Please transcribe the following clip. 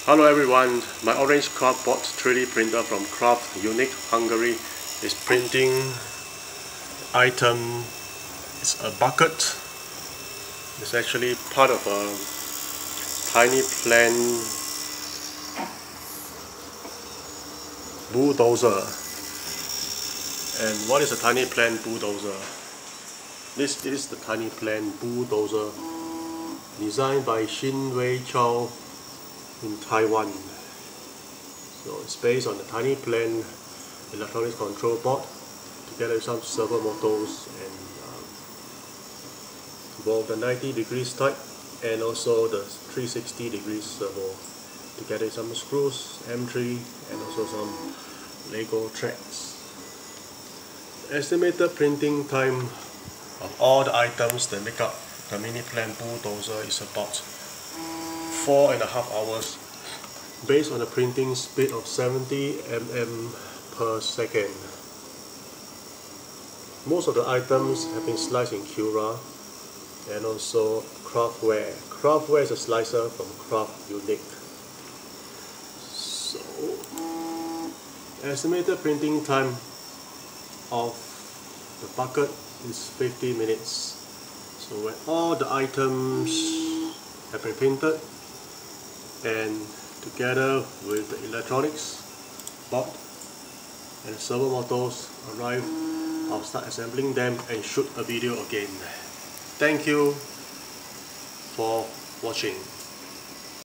Hello everyone, my orange CraftBot 3D printer from Craft Unique Hungary is printing item. It's a bucket. It's actually part of a TinyPlan Bulldozer. And what is a TinyPlan Bulldozer? This is the TinyPlan Bulldozer, designed by Wei Chow in Taiwan. So it's based on the TinyPlan electronics control board, together with some servo motors and both the 90 degrees type and also the 360 degrees servo, together with some screws, M3, and also some Lego tracks. The estimated printing time of all the items that make up the TinyPlan Bulldozer is about 4.5 hours, based on a printing speed of 70 mm per second. Most of the items have been sliced in Cura and also CraftWare. CraftWare is a slicer from Craft Unique. So, estimated printing time of the bucket is 50 minutes. So when all the items have been printed and together with the electronics board and servo motors arrive, I'll start assembling them and shoot a video again. Thank you for watching.